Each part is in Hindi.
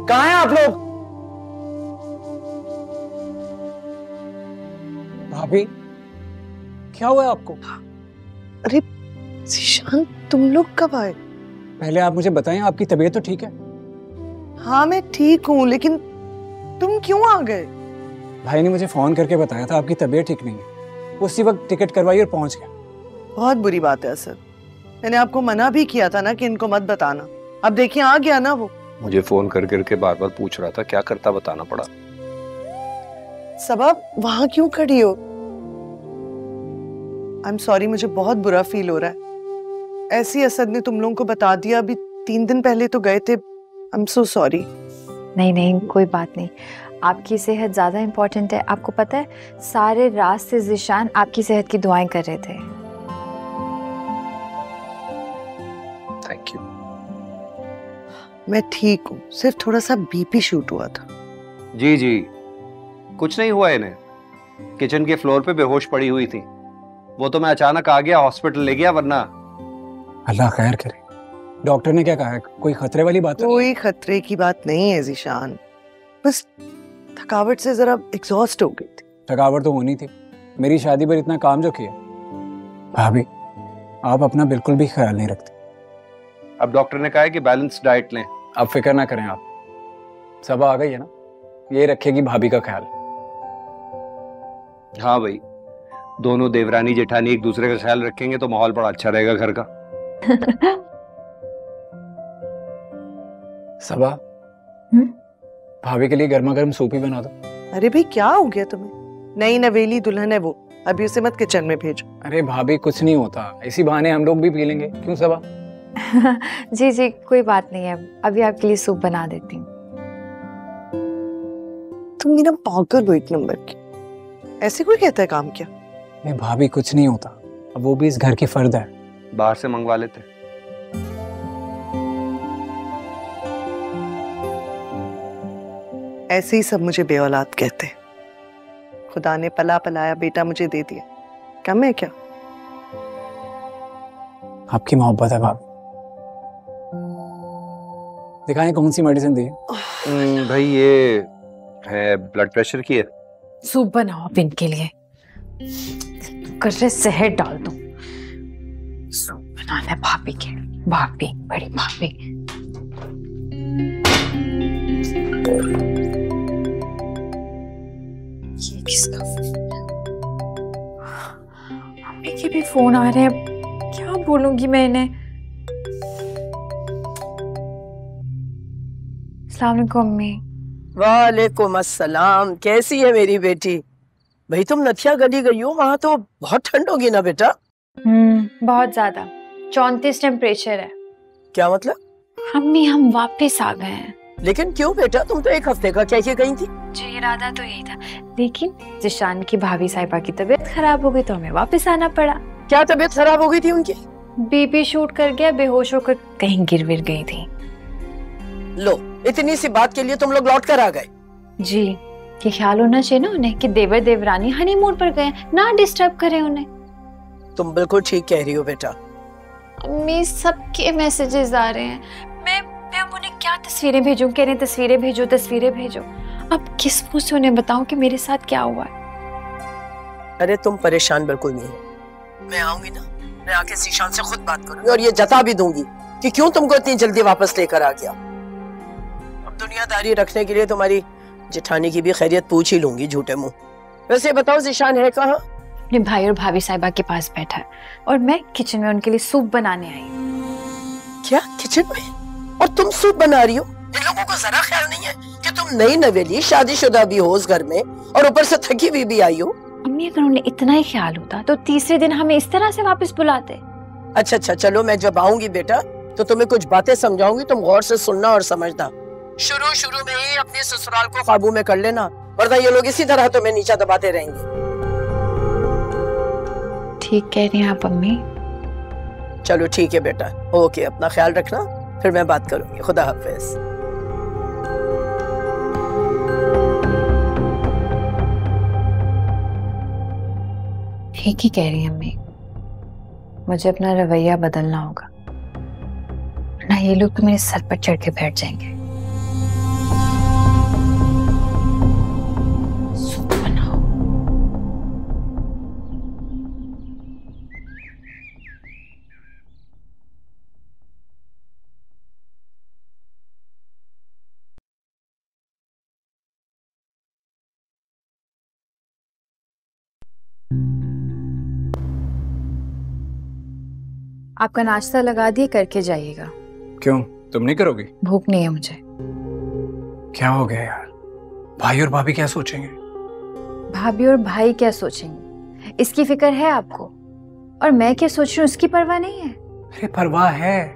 कहाँ हैं आप लोग? भाभी, क्या हुआ आपको? अरे ज़ीशान, तुम लोग कब आए? पहले आप मुझे बताएं, आपकी तबीयत तो ठीक है? हाँ मैं ठीक हूँ, लेकिन तुम क्यों आ गए? भाई ने मुझे फोन करके बताया था आपकी तबीयत ठीक नहीं है। उसी वक्त टिकट करवाई और पहुंच गया। बहुत बुरी बात है असद। मैंने आपको मना भी किया था ना कि इनको मत बताना। अब देखिए आ गया ना वो। मुझे फोन कर करके बार बार पूछ रहा था, क्या करता बताना पड़ा। सबब वहां क्यों खड़ी हो? आई एम सॉरी, मुझे बहुत बुरा फील हो रहा है। ऐसी असद ने तुम लोगों को बता दिया, अभी 3 दिन पहले तो गए थे। I am so sorry. नहीं नहीं, कोई बात नहीं। आपकी सेहत ज़्यादा इम्पोर्टेंट है। आपको पता है, सारे रात से ज़ीशान आपकी सेहत की दुआएं कर रहे थे। Thank you. मैं ठीक हूँ, सिर्फ थोड़ा सा बीपी शूट हुआ था। जी जी, कुछ नहीं हुआ इन्हें। किचन के फ्लोर पे बेहोश पड़ी हुई थी। वो तो मैं अचानक आ गया, हॉस्पिटल ले गया, वरना। अल्लाह खैर करे। डॉक्टर ने क्या कहा है? कोई खतरे वाली बात है? कोई खतरे की बात नहीं है ज़ीशान, बस थकावट से जरा एग्जॉस्ट हो गई थी। थकावट तो होनी थी, मेरी शादी पर इतना काम जो किया। भाभी, आप अपना बिल्कुल भी ख्याल नहीं रखते। अब डॉक्टर ने कहा है कि बैलेंस डाइट लें। अब फिक्र ना करें आप, सबा आ गई है ना, ये रखेगी भाभी का ख्याल। हाँ भाई, दोनों देवरानी जेठानी एक दूसरे का ख्याल रखेंगे तो माहौल बड़ा अच्छा रहेगा घर का। सबा, भाभी के लिए गर्मा गर्म सूप ही बना दो। अरे भाई क्या हो गया तुम्हें? नई नवेली दुल्हन है वो, अभी उसे मत किचन में भेजो। अरे भाभी, कुछ नहीं होता, इसी बहाने हम लोग भी पी लेंगे, क्यों सबा? जी जी, कोई बात नहीं है। अभी आपके लिए सूप बना देती हूँ। तुम मेरा पागल हो एक नंबर की। ऐसे कोई कहता है काम क्या? नहीं भाभी, कुछ नहीं होता, अब वो भी इस घर की फर्द है। बाहर से मंगवा लेते। ऐसे ही सब मुझे बेऔलाद कहते हैं। खुदा ने पला पलाया बेटा मुझे दे दिया, कम है क्या? आपकी मोहब्बत है भाभी। दिखाएं कौन सी मेडिसिन दी है? भाई ये है ब्लड प्रेशर की है। सूप बनाओ आप इनके लिए। कर रहे शहद डाल दो। सूप बनाना है भाभी के लिए। भाभी, बड़ी भाभी। ये किसका फोन है? मम्मी के भी फोन आ रहे हैं, क्या बोलूंगी मैं इन्हें? अस्सलाम वालेकुम अम्मी। वालेकुम अस्सलाम। कैसी है मेरी बेटी? भाई तुम नथिया गली गई हो, वहाँ तो बहुत ठंड होगी ना बेटा? बहुत ज्यादा, 34 टेम्परेचर है। क्या मतलब? अम्मी हम वापस आ गए हैं। लेकिन क्यों बेटा, तुम तो 1 हफ्ते का कह के गई थी। जो इरादा तो यही था, लेकिन ज़ीशान की भाभी साहिबा की तबीयत खराब हो गई तो हमें वापस आना पड़ा। क्या तबीयत खराब हो गई थी उनकी? बीपी शूट कर गया, बेहोश होकर कहीं गिर विर गई थी। लो, इतनी सी बात के लिए तुम लोग लौट कर आ गए? जी, ये ख्याल होना चाहिए ना उन्हें कि देवर देवरानी हनीमून पर गए, ना डिस्टर्ब करें उन्हें। तुम बिल्कुल ठीक कह रही हो बेटा। अम्मी, सबके मैसेजेस आ रहे हैं। मैं अब उन्हें क्या तस्वीरें भेजूं? कह रहे हैं तस्वीरें भेजो, तस्वीरें भेजो। अब किस मुंह से उन्हें बताऊं कि मेरे साथ क्या हुआ है? अरे तुम परेशान बिल्कुल नहीं हो। मैं आऊंगी ना, मैं आके ज़ीशान से खुद बात करूंगी और ये जता भी दूंगी कि क्यों तुमको इतनी जल्दी वापस लेकर आ गया। अब दुनियादारी रखने के लिए तुम्हारी जेठानी की भी खैरियत पूछ ही लूंगी झूठे मुंह। वैसे बताओ ज़ीशान है कहाँ? अपने भाई और भाभी साहिबा के पास बैठा है और मैं किचन में उनके लिए सूप बनाने आई हूँ। क्या किचन में? और तुम सूप बना रही हो? इन लोगों को जरा ख्याल नहीं है कि तुम नई नवेली शादीशुदा भी हो उस घर में और ऊपर से थकी हुई भी आई हो? अम्मी, अगर उन्हें इतना ही ख्याल होता तो तीसरे दिन हमें इस तरह से वापस बुलाते। अच्छा अच्छा, चलो मैं जब आऊंगी बेटा तो तुम्हें कुछ बातें समझाऊंगी, तुम गौर से सुनना और समझना। शुरू में ही अपने ससुराल को काबू में कर लेना, वरना ये लोग इसी तरह तुम्हें नीचा दबाते रहेंगे। ठीक कह रही हैं आप अम्मी। चलो ठीक है बेटा, ओके, अपना ख्याल रखना, फिर मैं बात करूंगी। खुदा हाफिज। ठीक ही कह रही हैं अम्मी, मुझे अपना रवैया बदलना होगा, वरना ये लोग तो मेरे सर पर चढ़ के बैठ जाएंगे। आपका नाश्ता लगा दिए, करके जाइएगा। क्यों, तुम नहीं करोगी? भूख नहीं है मुझे। क्या हो गया यार? भाई और भाभी क्या सोचेंगे? भाभी और भाई क्या सोचेंगे, इसकी फिक्र है आपको? और मैं क्या सोच रही हूँ उसकी परवाह नहीं है? अरे परवाह है,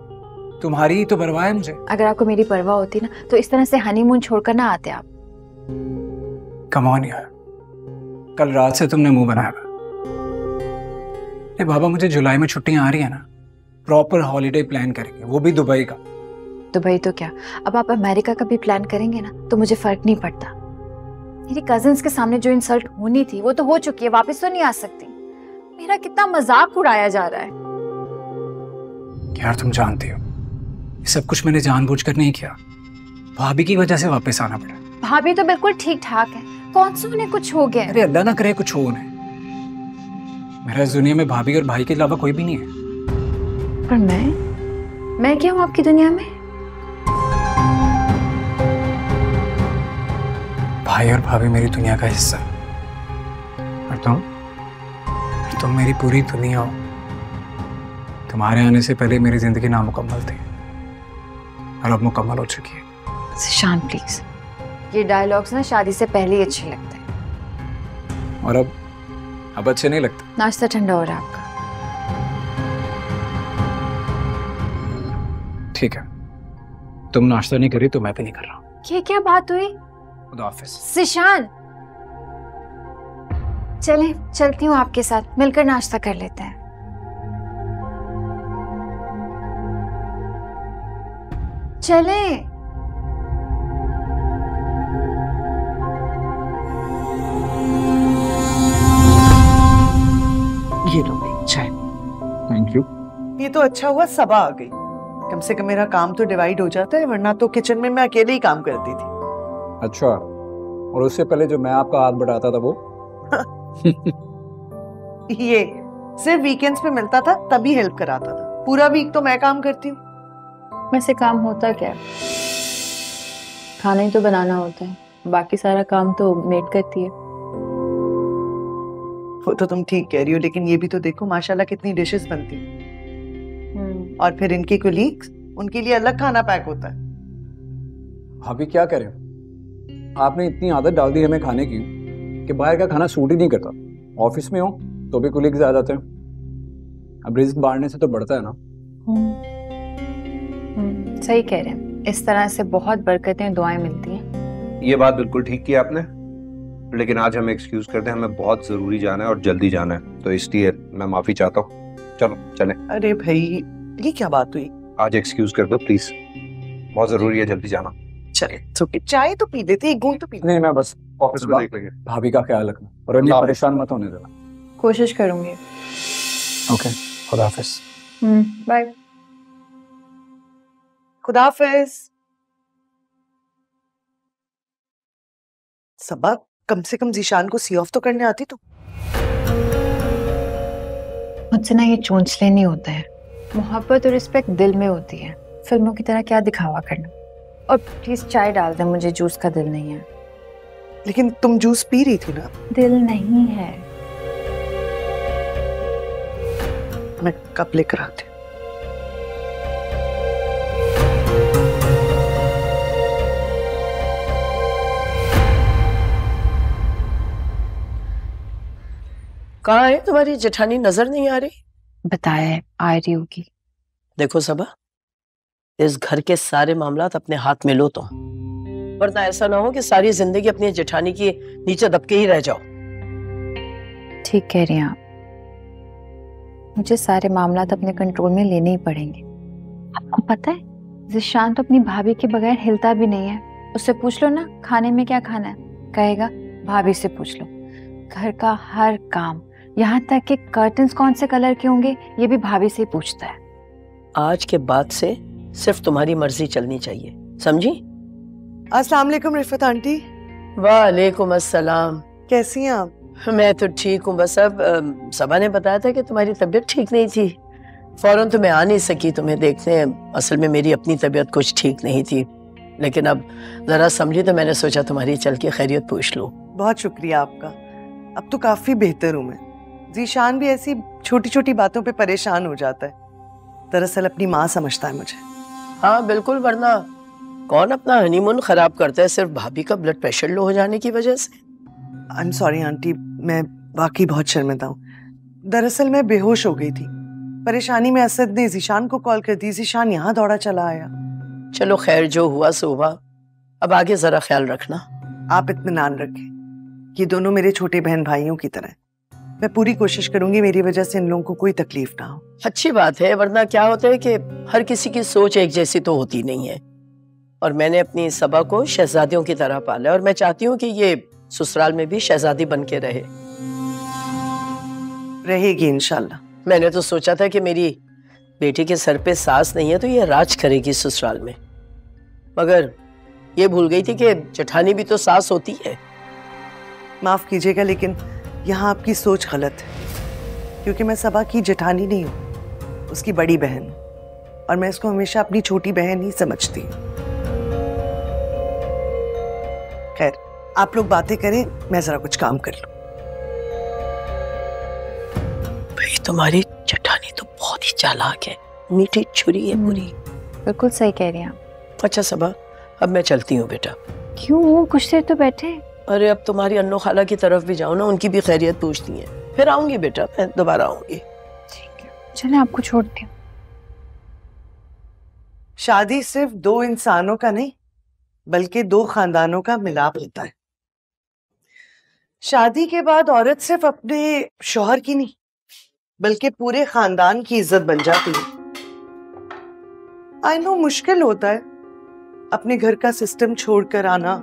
तुम्हारी ही तो परवाह है मुझे। अगर आपको मेरी परवाह होती ना तो इस तरह से हनीमून छोड़कर ना आते आप। कम ऑन यार, कल रात से तुमने मुंह बनाया था। अरे बाबा, मुझे जुलाई में छुट्टियां आ रही है ना, प्रॉपर हॉलीडे प्लान करेंगे, वो भी दुबई का। दुबई तो क्या, अब आप अमेरिका का भी प्लान करेंगे ना तो मुझे फर्क नहीं पड़ता। मेरी कजिन्स के सामने जो इंसल्ट होनी थी वो तो हो चुकी है, वापस तो नहीं आ सकती। मेरा कितना मजाक उड़ाया जा रहा है। यार तुम जानती हो ये सब कुछ मैंने जानबूझकर नहीं किया, भाभी की वजह से वापस आना पड़ा। भाभी तो बिल्कुल ठीक ठाक है, कौन सा उन्हें कुछ हो गया? अरे अल्लाह ना करे कुछ हो उन्हें। मेरा इस दुनिया में भाभी और भाई के अलावा कोई भी नहीं है। पर मैं क्या हूँ आपकी दुनिया में? भाई और भाभी मेरी दुनिया का हिस्सा, और तुम मेरी पूरी दुनिया हो। तुम्हारे आने से पहले मेरी जिंदगी नामुकम्मल थी और अब मुकम्मल हो चुकी है। ज़ीशान प्लीज, ये डायलॉग्स ना शादी से पहले ही अच्छे लगते हैं। और अब अच्छे नहीं लगते। नाश्ता ठंडा हो रहा है आपका। ठीक है, तुम नाश्ता नहीं करी तो मैं भी नहीं कर रहा। ये क्या बात हुई? खुदा हाफिज। ज़ीशान, चलती हूँ आपके साथ, मिलकर नाश्ता कर लेते हैं। चलें। ये लो भाई चाय। Thank you. ये तो अच्छा हुआ सबा आ गई, कम से कम मेरा काम तो डिवाइड हो जाता है, वरना तो किचन में मैं अकेले ही काम करती थी। अच्छा, और उससे पहले जो मैं आपका हाथ बढ़ाता था वो? ये सिर्फ वीकेंड्स पे मिलता था, तभी हेल्प कराता था। पूरा वीक तो मैं काम करती हूँ। वैसे काम होता क्या है? खाना ही तो बनाना होता है, बाकी सारा काम तो मेड करती है। वो तो तुम ठीक कह रही हो, लेकिन ये भी तो देखो माशाल्लाह कितनी डिशेस बनती हैं। और फिर इनके कोलीग्स, उनके लिए अलग खाना पैक होता है। भाभी क्या करें, आपने इतनी आदत डाल दी हमें खाने की कि बाहर का खाना सूट ही नहीं करता। ऑफिस में हो तो भी कोलीग्स आ जाते हैं। अब रिस्क बांटने से तो बढ़ता है ना। सही कह रहे हैं, इस तरह से बहुत बरकतें दुआएं मिलती हैं। ये बात बिल्कुल ठीक की आपने, लेकिन आज हमें एक्सक्यूज कर दें, हमें बहुत जरूरी जाना है और जल्दी जाना है, तो इसलिए मैं माफी चाहता हूँ। चलो चलें। अरे भाई ये क्या बात हुई? आज एक्सक्यूज कर दो प्लीज, बहुत जरूरी है जल्दी जाना। चले तो चाय तो पी लेते, एक घूंट तो पी। नहीं, मैं बस ऑफिस में देख लेंगे। भाभी का ख्याल रखना और इतनी परेशान मत होने देना। कोशिश करूंगी। ओके, खुदा हाफिज। बाय। खुदा हाफिज। सबा, कम से कम ज़ीशान को सी ऑफ तो करने आती तो। मुझसे ना ये चोंचले नहीं होता है, मोहब्बत और रिस्पेक्ट दिल में होती है, फिल्मों की तरह क्या दिखावा करना। और प्लीज चाय डाल दे, मुझे जूस का दिल नहीं है। लेकिन तुम जूस पी रही थी ना। दिल नहीं है। मैं कप लेकर आती हूँ। कहाँ है तुम्हारी जेठानी? नजर नहीं आ रही। बताया है, आ रही होगी। देखो सबा, इस घर के सारे मामलात अपने हाथ में लो तो, वरना ऐसा ना हो कि सारी जिंदगी अपनी जेठानी की नीचे दबके ही रह जाओ। ठीक कह रही हैं आप, मुझे सारे मामलात अपने कंट्रोल में लेने ही पड़ेंगे। आपको पता है ज़ीशान तो अपनी भाभी के बगैर हिलता भी नहीं है। उससे पूछ लो ना खाने में क्या खाना है, कहेगा भाभी से पूछ लो। घर का हर काम, यहाँ तक कि कर्टन्स कौन से कलर के होंगे ये भी भाभी से ही पूछता है। आज के बाद से सिर्फ तुम्हारी मर्जी चलनी चाहिए, समझी? अस्सलाम वालेकुम रिफत आंटी। वालेकुम अस्सलाम। कैसी हैं आप? मैं तो ठीक हूँ, बस अब सबा ने बताया था कि तुम्हारी तबीयत ठीक नहीं थी, फौरन तो मैं आ नहीं सकी तुम्हें देखने। असल में मेरी अपनी तबीयत कुछ ठीक नहीं थी, लेकिन अब जरा समझी तो मैंने सोचा तुम्हारी चल के खैरियत पूछ लूं। बहुत शुक्रिया आपका, अब तो काफी बेहतर हूँ मैं। ज़ीशान भी ऐसी छोटी छोटी बातों पे परेशान हो जाता है, दरअसल अपनी माँ समझता है मुझे। हाँ बिल्कुल, वरना कौन अपना हनीमून खराब करता है सिर्फ भाभी का ब्लड प्रेशर लो हो जाने की वजह से। आई एम सॉरी आंटी, मैं वाकई बहुत शर्मिंदा हूँ। दरअसल मैं बेहोश हो गई थी। परेशानी में असद ने ज़ीशान को कॉल कर दी। ज़ीशान यहाँ दौड़ा चला आया। चलो खैर, जो हुआ सो हुआ। अब आगे जरा ख्याल रखना। आप इत्मीनान रखें, ये दोनों मेरे छोटे बहन भाइयों की तरह। मैं पूरी कोशिश करूंगी मेरी वजह से इन लोगों को कोई तकलीफ ना हो। अच्छी बात है, वरना क्या होता है कि हर किसी की सोच एक जैसी तो होती नहीं है। और मैंने अपनी सबा को शहजादियों की तरह पाला और मैं चाहती हूँ कि ये ससुराल में भी शहजादी बन के रहेगी इंशाल्लाह। मैंने तो सोचा था कि मेरी बेटी के सर पे सास नहीं है तो ये राज करेगी ससुराल में, मगर ये भूल गई थी कि जेठानी भी तो सास होती है। माफ कीजिएगा लेकिन यहाँ आपकी सोच गलत है, क्योंकि मैं सबा की जेठानी नहीं हूँ, उसकी बड़ी बहन हूँ और मैं इसको हमेशा अपनी छोटी बहन ही समझती हूँ। खैर, आप लोग बातें करें, मैं जरा कुछ काम कर लूं। भाई तुम्हारी जेठानी तो बहुत ही चालाक है, मीठी छुरी है पूरी। बिल्कुल सही कह रही हैं आप। अच्छा सबा, अब मैं चलती हूँ बेटा। क्यों, कुछ देर तो बैठे। अरे अब तुम्हारी अन्नो खाला की तरफ भी जाओ ना, उनकी भी खैरियत पूछती है। फिर आऊंगी बेटा, मैं दोबारा आऊंगी। ठीक है, चले आपको छोड़ती हूँ। शादी सिर्फ दो इंसानों का नहीं बल्कि दो खानदानों का मिलाप होता है। शादी के बाद औरत सिर्फ अपने शौहर की नहीं बल्कि पूरे खानदान की इज्जत बन जाती है। आई नो मुश्किल होता है अपने घर का सिस्टम छोड़कर आना,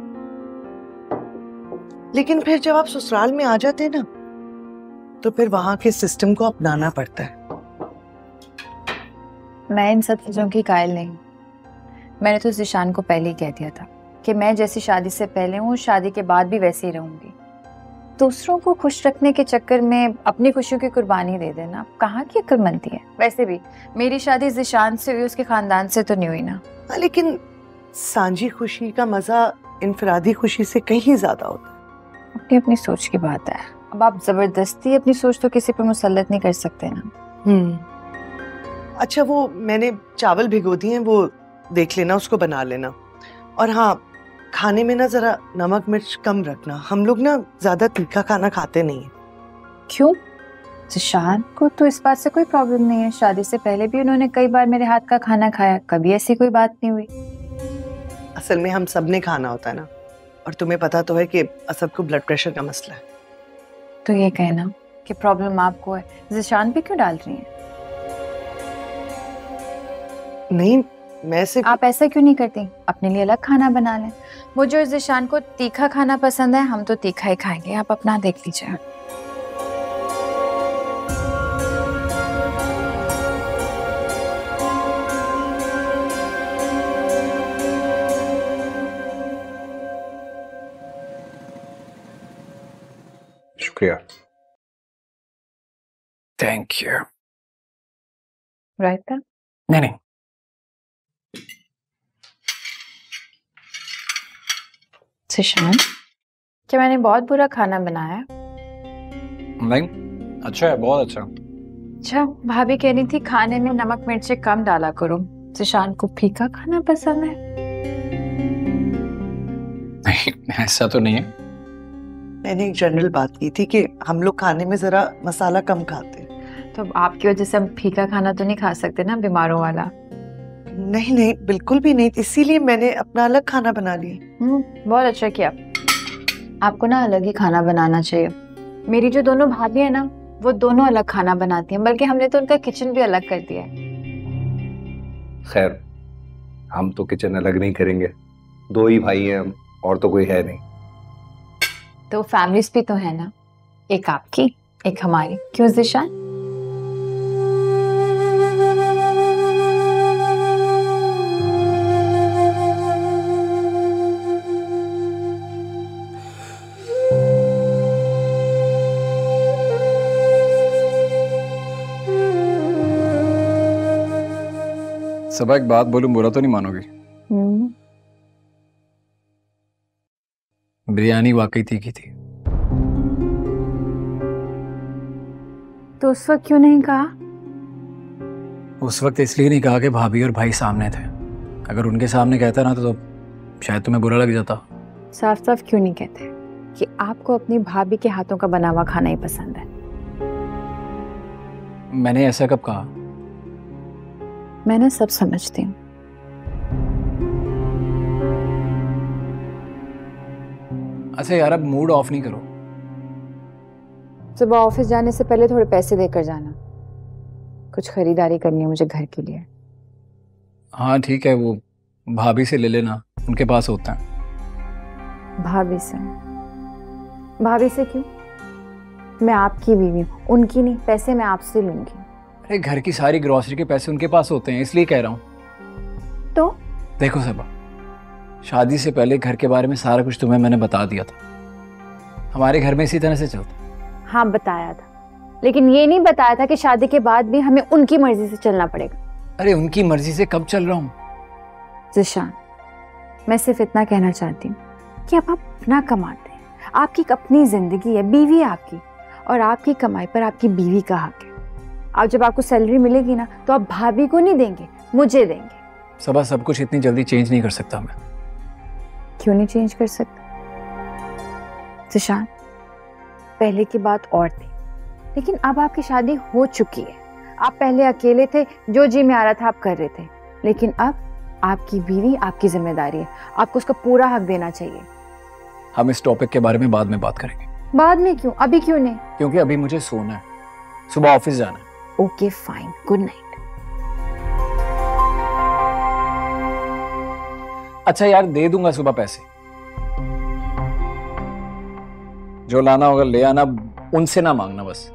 लेकिन फिर जब आप ससुराल में आ जाते हैं ना तो फिर वहां के सिस्टम को अपनाना पड़ता है। मैं इन सब चीज़ों की कायल नहीं। मैंने तो ज़ीशान को पहले ही कह दिया था कि मैं जैसी शादी से पहले हूँ शादी के बाद भी वैसे ही रहूंगी। दूसरों को खुश रखने के चक्कर में अपनी खुशियों की कुर्बानी दे देना कहाँ की अक्लमंदी है। वैसे भी मेरी शादी ज़ीशान से हुई, उसके खानदान से तो नहीं हुई ना। लेकिन सांझी खुशी का मजा इनफरादी खुशी से कहीं ज्यादा होता है। अपनी अपनी सोच की बात है। अब आप जबरदस्ती अपनी सोच तो किसी पे मुसल्लत नहीं कर सकते ना। अच्छा, वो मैंने चावल भिगो दिए हैं, वो देख लेना, उसको बना लेना। और हाँ, खाने में ना जरा नमक मिर्च कम रखना। हम लोग ना ज्यादा तीखा खाना खाते नहीं है। क्यों? ज़ीशान को तो इस बात से कोई प्रॉब्लम नहीं है। शादी से पहले भी उन्होंने कई बार मेरे हाथ का खाना खाया, कभी ऐसी कोई बात नहीं हुई। असल में हम सब ने खाना होता है ना, और तुम्हें पता तो है कि असद को ब्लड प्रेशर का मसला है। तो ये कहना कि प्रॉब्लम आपको है, ज़ीशान पे क्यों डाल रही हैं? नहीं, मैं सिर्फ आप ऐसा क्यों नहीं करती? अपने लिए अलग खाना बना लें। मुझे और ज़ीशान को तीखा खाना पसंद है, हम तो तीखा ही खाएंगे। आप अपना देख लीजिए। शुक्रिया। Thank you. रायता? नहीं नहीं, ज़ीशान, क्या मैंने बहुत बुरा खाना बनाया? नहीं, अच्छा है, बहुत अच्छा। अच्छा, भाभी कह रही थी खाने में नमक मिर्ची कम डाला करो। ज़ीशान को फीका खाना पसंद है। नहीं, ऐसा तो नहीं है। मैंने एक जनरल बात की थी कि हम लोग खाने में जरा मसाला कम खाते हैं। तो आपकी वजह से हम फीका खाना तो नहीं खा सकते ना, बीमारों वाला। नहीं नहीं, बिल्कुल भी नहीं, इसीलिए मैंने अपना अलग खाना बना लिया। बहुत अच्छा किया। आपको ना अलग ही खाना बनाना चाहिए। मेरी जो दोनों भाभी है ना, वो दोनों अलग खाना बनाती हैं, बल्कि हमने तो उनका किचन भी अलग कर दिया है। खैर, हम तो किचन अलग नहीं करेंगे, दो ही भाई हैं हम, और तो कोई है नहीं। तो फैमिलीज भी तो है ना, एक आपकी एक हमारी। क्यों ज़ीशान? सब एक बात बोलूं, बुरा तो नहीं मानोगी? बिरयानी वाकई तीखी थी। तो उस वक्त क्यों नहीं कहा? उस वक्त इसलिए नहीं कहा कि भाभी और भाई सामने थे। अगर उनके सामने कहता ना तो शायद तुम्हें बुरा लग जाता। साफ साफ क्यों नहीं कहते कि आपको अपनी भाभी के हाथों का बना हुआ खाना ही पसंद है? मैंने ऐसा कब कहा? मैं ना सब समझती हूँ। अच्छा यार, अब मूड ऑफ नहीं करो। सुबह ऑफिस जाने से पहले थोड़े पैसे देकर जाना, कुछ खरीदारी करनी है मुझे घर के लिए। हाँ ठीक है, वो भाभी से ले लेना, उनके पास होता है। भाभी से? भाभी से क्यों? मैं आपकी बीवी हूँ, उनकी नहीं। पैसे मैं आपसे लूंगी। अरे घर की सारी ग्रोसरी के पैसे उनके पास होते हैं, इसलिए कह रहा हूँ। तो देखो सबा, शादी से पहले घर के बारे में सारा कुछ तुम्हें मैंने बता दिया था। हमारे घर में इसी तरह से चलता। हाँ बताया था, लेकिन ये नहीं बताया था कि शादी के बाद भी हमें उनकी मर्जी से चलना पड़ेगा। अरे उनकी मर्जी से कब चल रहा हूँ? ज़िशान, मैं सिर्फ इतना कहना चाहती हूँ कि अब आप अपना कमाते हैं, आपकी अपनी जिंदगी है, बीवी है आपकी, और आपकी कमाई पर आपकी बीवी का हक है। अब जब आपको सैलरी मिलेगी ना तो आप भाभी को नहीं देंगे, मुझे देंगे। सबा, सब कुछ इतनी जल्दी चेंज नहीं कर सकता मैं। क्यों नहीं चेंज कर सकता? ज़िशान, पहले की बात और थी, लेकिन अब आपकी शादी हो चुकी है। आप पहले अकेले थे, जो जी में आ रहा था आप कर रहे थे, लेकिन अब आपकी बीवी आपकी जिम्मेदारी है, आपको उसका पूरा हक देना चाहिए। हम इस टॉपिक के बारे में बाद में बात करेंगे। बाद में क्यों? अभी क्यों नहीं? क्योंकि अभी मुझे सोना है, सुबह ऑफिस जाना है। Okay fine, good night. अच्छा यार, दे दूंगा सुबह पैसे, जो लाना होगा ले आना, उनसे ना मांगना बस।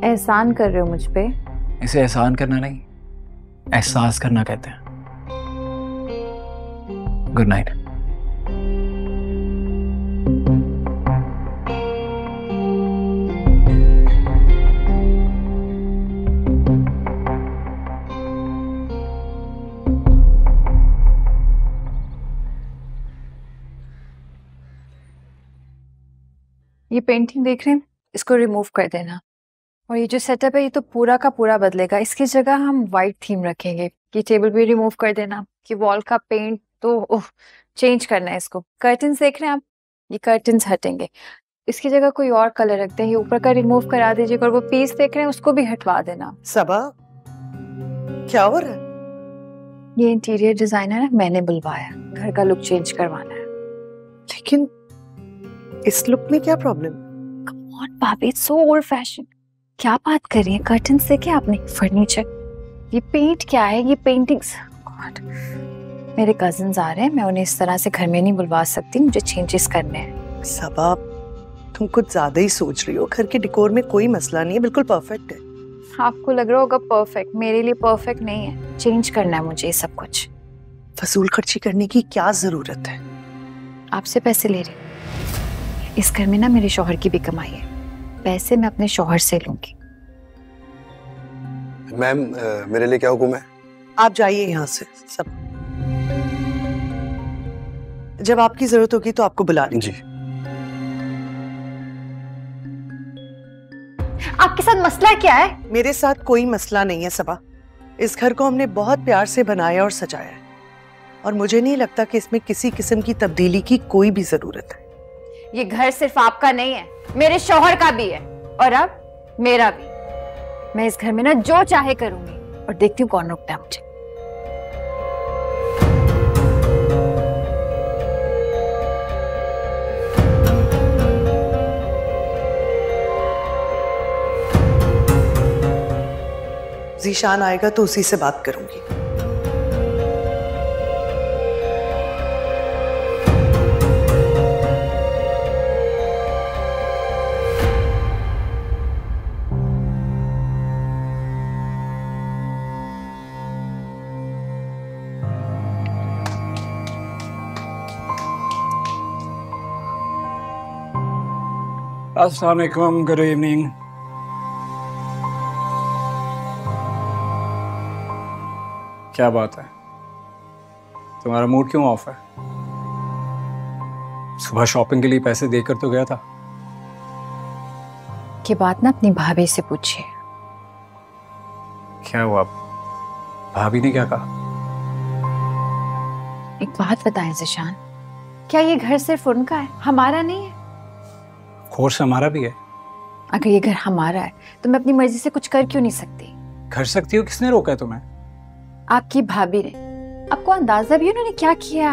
एहसान कर रहे हो मुझ पे? इसे एहसान करना नहीं, एहसास करना कहते हैं। Good night. ये पेंटिंग देख रहे हैं, इसको रिमूव कर देना। और ये जो सेटअप है ये तो पूरा का पूरा बदलेगा। इसकी जगह हम वाइट थीम रखेंगे। ये टेबल भी रिमूव कर देना। कि वॉल का पेंट तो चेंज करना है इसको। कर्टन्स देख रहे हैं आप, ये कर्टन्स हटेंगे, इसकी जगह कोई और कलर रखते हैं। ये ऊपर का रिमूव करा दीजिएगा। और वो पीस देख रहे हैं उसको भी हटवा देना। सबा, क्या हो रहा है? ये इंटीरियर डिजाइनर है, मैंने बुलवाया, घर का लुक चेंज करवाना है। लेकिन इस लुक में क्या प्रॉब्लम? कम ऑन भाभी, इट्स सो ओल्ड फैशन। क्या बात कर रही है? कर्टन्स देखे आपने? फर्नीचर, ये पेंट क्या है? ये पेंटिंग्स, गॉड। मेरे कजिन्स आ रहे हैं, मैं उन्हें इस तरह से घर में नहीं बुलवा सकती, मुझे चेंजेस करने हैं। सबा, तुम कुछ ज्यादा ही सोच रही हो। घर के डिकोर में कोई मसला नहीं है, बिल्कुल परफेक्ट है। आपको लग रहा होगा परफेक्ट, मेरे लिए परफेक्ट नहीं है। चेंज करना है मुझे ये सब कुछ। फजूल खर्ची करने की क्या जरूरत है? आपसे पैसे ले रही, इस घर में ना मेरे शौहर की भी कमाई है, पैसे मैं अपने शौहर से लूंगी। मैम, मेरे लिए क्या हुक्म है? आप जाइए यहाँ से। सब, जब आपकी जरूरत होगी तो आपको बुला लेंगे। जी। आपके साथ मसला क्या है? मेरे साथ कोई मसला नहीं है सबा। इस घर को हमने बहुत प्यार से बनाया और सजाया है, और मुझे नहीं लगता कि इसमें किसी किस्म की तब्दीली की कोई भी जरूरत है। ये घर सिर्फ आपका नहीं है, मेरे शौहर का भी है, और अब मेरा भी। मैं इस घर में ना जो चाहे करूंगी, और देखती हूँ कौन रोकता है मुझे। जीशान आएगा तो उसी से बात करूंगी। अस्सलाम वालेकुम, गुड इवनिंग। क्या बात है, तुम्हारा मूड क्यों ऑफ है? सुबह शॉपिंग के लिए पैसे देकर तो गया था। ये बात ना अपनी भाभी से पूछिए। क्या हुआ? भाभी ने क्या कहा? एक बात बताएं ज़िशान, क्या ये घर सिर्फ उनका है, हमारा नहीं है? कोर्स हमारा भी है। अगर ये घर हमारा है तो मैं अपनी मर्जी से कुछ कर क्यों नहीं सकती? कर सकती हो, किसने रोका है तुम्हें? आपकी भाभी ने। आपको अंदाजा भी उन्होंने क्या किया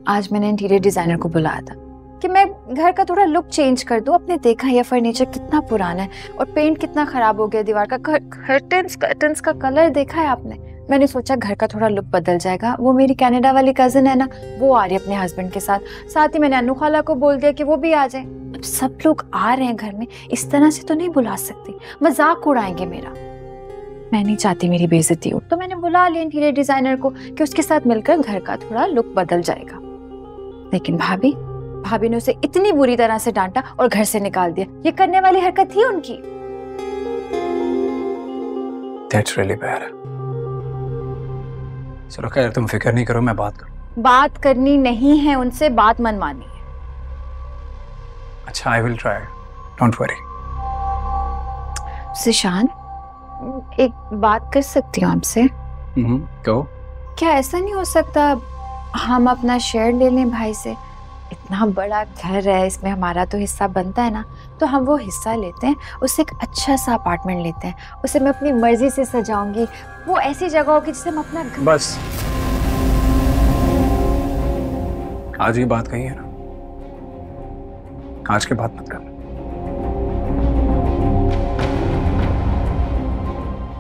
आज मैंने इंटीरियर डिजाइनर को बुलाया था कि मैं घर का थोड़ा लुक चेंज कर दूं। आपने देखा ये फर्नीचर कितना पुराना है और पेंट कितना खराब हो गया दीवार का। कर्टन्स का कलर देखा है आपने? मैंने सोचा घर का थोड़ा लुक बदल जाएगा। वो मेरी कनाडा वाली कजिन है ना, वो आ रही है अपने हस्बैंड के साथ ही मैंने अनु खाला को बोल दिया कि वो भी आ जाए। अब सब लोग आ रहे हैं घर में, इस तरह से तो नहीं बुला सकती, मजाक उड़ाएंगे मेरा। मैं नहीं चाहती मेरी बेइज्जती हो, तो मैंने बुला लिया इंटीरियर डिजाइनर को कि उसके साथ मिलकर घर का थोड़ा लुक बदल जाएगा। लेकिन भाभी ने उसे इतनी बुरी तरह से डांटा और घर से निकाल दिया। ये करने वाली हरकत थी उनकी। That's really bad. चलो खैर, तुम फिक्र नहीं करो, मैं बात करूँ। बात करनी नहीं है उनसे, बात मनमानी है। अच्छा, I will try. Don't worry. Zeeshan, एक बात कर सकती हूँ आपसे? कहो। क्या ऐसा नहीं हो सकता हम अपना शेयर ले लें भाई से? इतना बड़ा घर है, इसमें हमारा तो हिस्सा बनता है ना, तो हम वो हिस्सा लेते हैं, उससे एक अच्छा सा अपार्टमेंट लेते हैं, उसे मैं अपनी मर्जी से सजाऊंगी। वो ऐसी जगह होगी जिसे हम अपना घर। बस आज ये बात कही है ना, आज के बाद मत करना।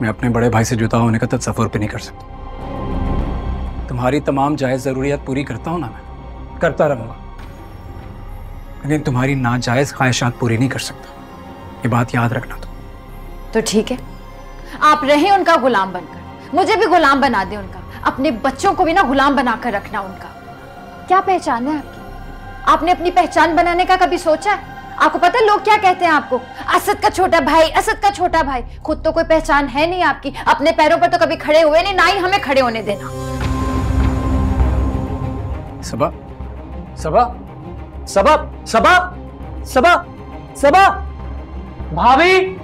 मैं अपने बड़े भाई से जुदा होने का तसव्वुर भी नहीं कर सकता। तुम्हारी तमाम जायज जरूरियात पूरी करता हूं ना, मैं करता रहूंगा, लेकिन तुम्हारी नाजायज ख्वाहिशात पूरी नहीं कर सकता। ये बात याद रखना। तो ठीक है, आप रहे उनका गुलाम बनकर, मुझे भी गुलाम बना दे उनका। अपने बच्चों को भी ना गुलाम बनाकर रखना उनका। क्या पहचान है आपकी? आपने अपनी पहचान बनाने का कभी सोचा है? आपको पता है लोग क्या कहते हैं आपको? असद का छोटा भाई, असद का छोटा भाई। खुद तो कोई पहचान है नहीं आपकी, अपने पैरों पर तो कभी खड़े हुए नहीं, ना ही हमें खड़े होने देना। सबा, सबा, सबा, सबा, सबा, सबा, भाभी।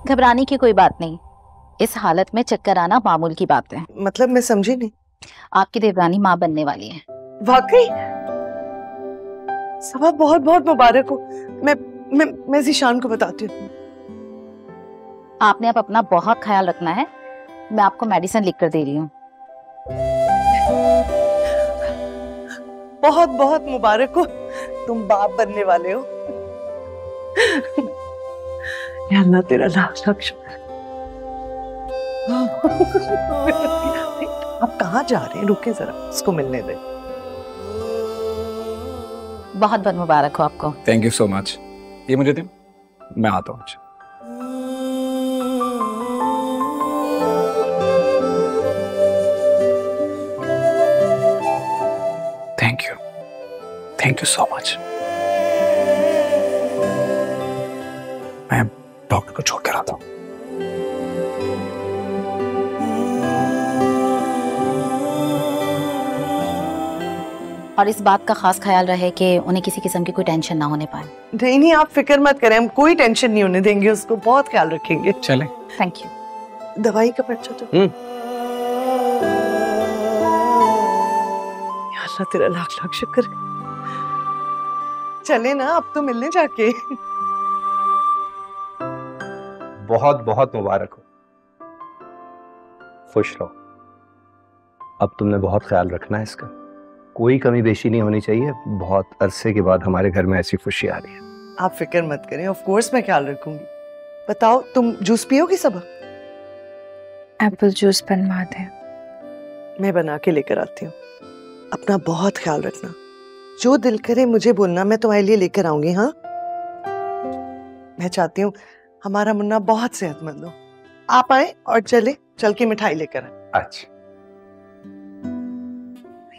घबराने की कोई बात नहीं, इस हालत में चक्कर आना मामूल की बात है। मतलब मैं समझी नहीं। आपकी देवरानी माँ बनने वाली है। वाकई? सबा बहुत बहुत मुबारक हो। मैं ज़िशान को बताती हूँ। आपने अब अपना बहुत ख्याल रखना है। मैं आपको मेडिसिन लिख कर दे रही हूँ। बहुत बहुत मुबारक हो, तुम बाप बनने वाले हो। या अल्लाह तेरा लाख लाख शुक्र। आप कहाँ जा रहे हैं? रुके जरा, इसको मिलने दे। बहुत बहुत मुबारक हो आपको। Thank you so much. ये मुझे दे, मैं आता हूँ। Thank you so much. मैं डॉक्टर को छोड़ कर आता हूँ। और इस बात का खास ख्याल रहे कि उन्हें किसी किस्म की कोई टेंशन ना होने पाए। नहीं, आप फिक्र मत करें, हम कोई टेंशन नहीं होने देंगे उसको, बहुत ख्याल रखेंगे। चले। Thank you. दवाई का पर्चा तो अल्लाह तेरा लाख लाख शुक्र। चले ना, अब तो मिलने जाके। बहुत बहुत मुबारक हो, खुश रहो। अब तुमने बहुत ख्याल रखना है इसका, कोई कमी बेशी नहीं होनी चाहिए। बहुत अरसे के बाद हमारे घर में ऐसी खुशी आ रही है। आप फिक्र मत करें, ऑफ कोर्स मैं ख्याल रखूंगी। बताओ, तुम जूस पियोगी? सब एप्पल जूस बनवा दे। मैं बना के लेकर आती हूँ। अपना बहुत ख्याल रखना, जो दिल करे मुझे बोलना, मैं तुम्हारे लिए लेकर आऊंगी। हाँ, मैं चाहती हूँ हमारा मुन्ना बहुत सेहतमंद हो। आप आए और चल के मिठाई लेकर आए। अच्छा,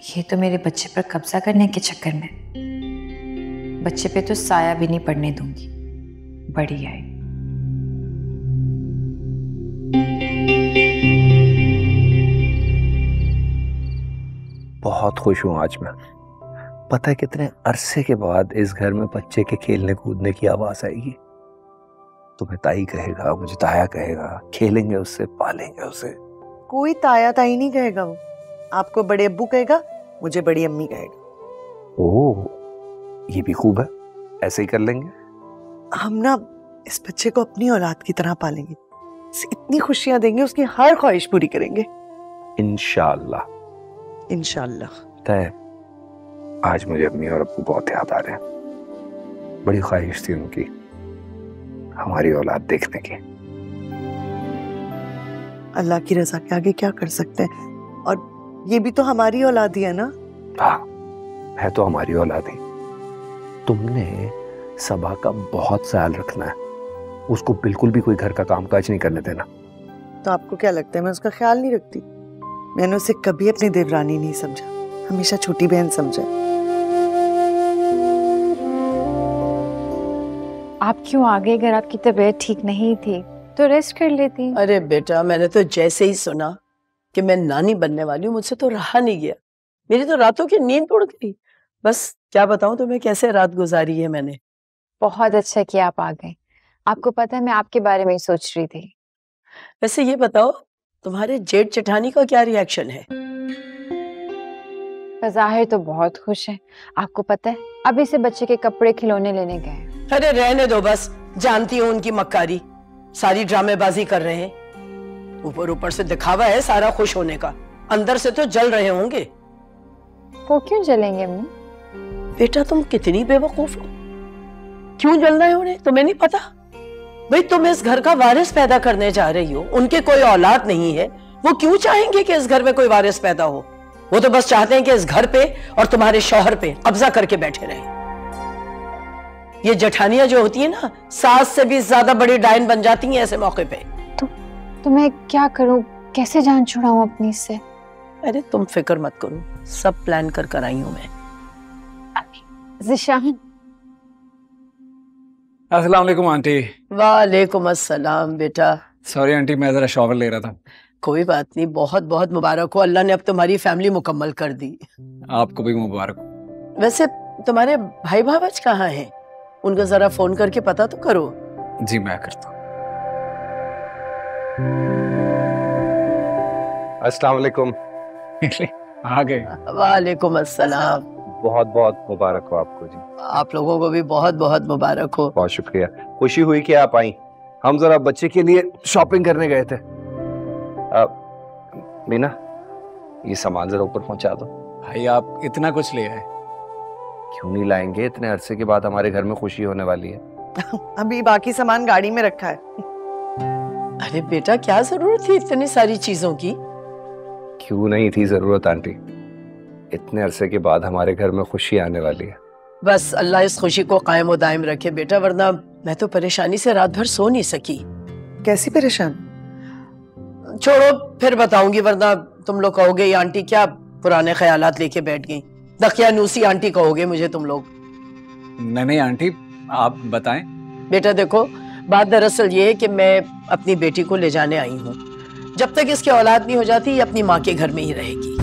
ये तो मेरे बच्चे पर कब्जा करने के चक्कर में, बच्चे पे तो साया भी नहीं पड़ने दूंगी। बड़ी आई। बहुत खुश हूँ आज मैं। पता है कितने अरसे के बाद इस घर में बच्चे के खेलने कूदने की आवाज आएगी। तुम्हें ताई कहेगा, मुझे ताया कहेगा, खेलेंगे उससे, पालेंगे उसे। कोई ताया ताई नहीं कहेगा, वो आपको बड़े अब्बू कहेगा, मुझे बड़ी अम्मी कहेगा। ओह, ये भी खूब है, ऐसे ही कर लेंगे। हम ना इस बच्चे को अपनी औलाद की तरह पालेंगे, इसे इतनी खुशियां देंगे, उसकी हर ख्वाहिश पूरी करेंगे इंशाअल्लाह। इंशाअल्लाह। तय, आज मुझे अम्मी और अब्बू बहुत याद आ रहे हैं। बड़ी ख्वाहिश थी उनकी हमारी औलाद देखने की। अल्लाह की रजा के आगे क्या कर सकते हैं, और ये भी तो हमारी औलाद ही है ना। हाँ, है तो हमारी औलाद ही। तुमने सबा का बहुत ख्याल रखना है, उसको बिल्कुल भी कोई घर का कामकाज नहीं करने देना। तो आपको क्या लगता है मैं उसका ख्याल नहीं रखती? मैंने उसे कभी अपनी देवरानी नहीं समझा, हमेशा छोटी बहन समझा। आप क्यों आ गए? अगर आपकी तबीयत ठीक नहीं थी तो रेस्ट कर लेती। अरे बेटा, मैंने तो जैसे ही सुना कि मैं नानी बनने वाली हूँ, मुझसे तो रहा नहीं गया। मेरी तो रातों की नींद उड़ गई। बस क्या बताऊं तुम्हें कैसे रात गुजारी है मैंने। बहुत अच्छा किया आप आ गए। आपको पता है मैं आपके बारे में ही सोच रही थी। वैसे ये बताओ, तुम्हारे जेठ जेठानी का क्या रिएक्शन है? बज़ाहिर तो बहुत खुश है। आपको पता है अभी से बच्चे के कपड़े खिलौने लेने गए। अरे रहने दो बस, जानती हूँ उनकी मक्कारी, सारी ड्रामेबाजी कर रहे हैं। ऊपर ऊपर से दिखावा है सारा खुश होने का, अंदर से तो जल रहे होंगे। वो क्यों जलेंगे अम्मी? बेटा तुम कितनी बेवकूफ हो, क्यों जल रहे हो उन्हें? तुम्हें नहीं पता? भाई तुम इस घर का वारिस पैदा करने जा रही हो, उनके कोई औलाद नहीं है, वो क्यों चाहेंगे कि इस घर में कोई वारिस पैदा हो? वो तो बस चाहते हैं कि इस घर पे और तुम्हारे शौहर पे कब्जा करके बैठे रहें। ये जेठानियां जो होती है ना, सास से भी ज्यादा बड़ी डायन बन जाती हैं ऐसे मौके पे। तो मैं क्या करूं? कैसे जान छुड़ाऊं अपनी से? अरे तुम फिक्र मत करो, सब प्लान कर आई हूं मैं। ज़िशान। अस्सलाम वालेकुम आंटी। वालेकुम अस्सलाम बेटा। सॉरी आंटी, मैं जरा शॉवर ले रहा था। कोई बात नहीं, बहुत बहुत मुबारक हो, अल्लाह ने अब तुम्हारी फैमिली मुकम्मल कर दी। आपको भी मुबारक हो। वैसे तुम्हारे भाई भावज कहाँ हैं? उनको जरा फोन करके पता तो करो। जी मैं करता हूँ। अस्सलाम वालेकुम। आ गए। वालेकुम अस्सलाम। बहुत बहुत मुबारक हो आपको जी। आप लोगों को भी बहुत बहुत मुबारक हो। बहुत शुक्रिया, खुशी हुई कि आप आई। हम जरा बच्चे के लिए शॉपिंग करने गए थे। मीना, ये सामान जरा ऊपर पहुंचा दो। भाई आप इतना कुछ ले आए। क्यों नहीं लाएंगे, इतने अरसे के बाद हमारे घर में खुशी होने वाली है। अभी बाकी सामान गाड़ी में रखा है। अरे बेटा क्या जरूरत थी इतनी सारी चीजों की? क्यों नहीं थी जरूरत आंटी, इतने अरसे के बाद हमारे घर में खुशी आने वाली है। बस अल्लाह इस खुशी को कायम और दायम रखे बेटा, वरना मैं तो परेशानी से रात भर सो नहीं सकी। कैसी परेशान? छोड़ो फिर बताऊंगी, वरना तुम लोग कहोगे ये आंटी क्या पुराने ख्यालात लेके बैठ गई। दकियानूसी आंटी कहोगे मुझे तुम लोग। नहीं आंटी, आप बताएं। बेटा देखो, बात दरअसल ये है कि मैं अपनी बेटी को ले जाने आई हूँ। जब तक इसकी औलाद नहीं हो जाती ये अपनी माँ के घर में ही रहेगी।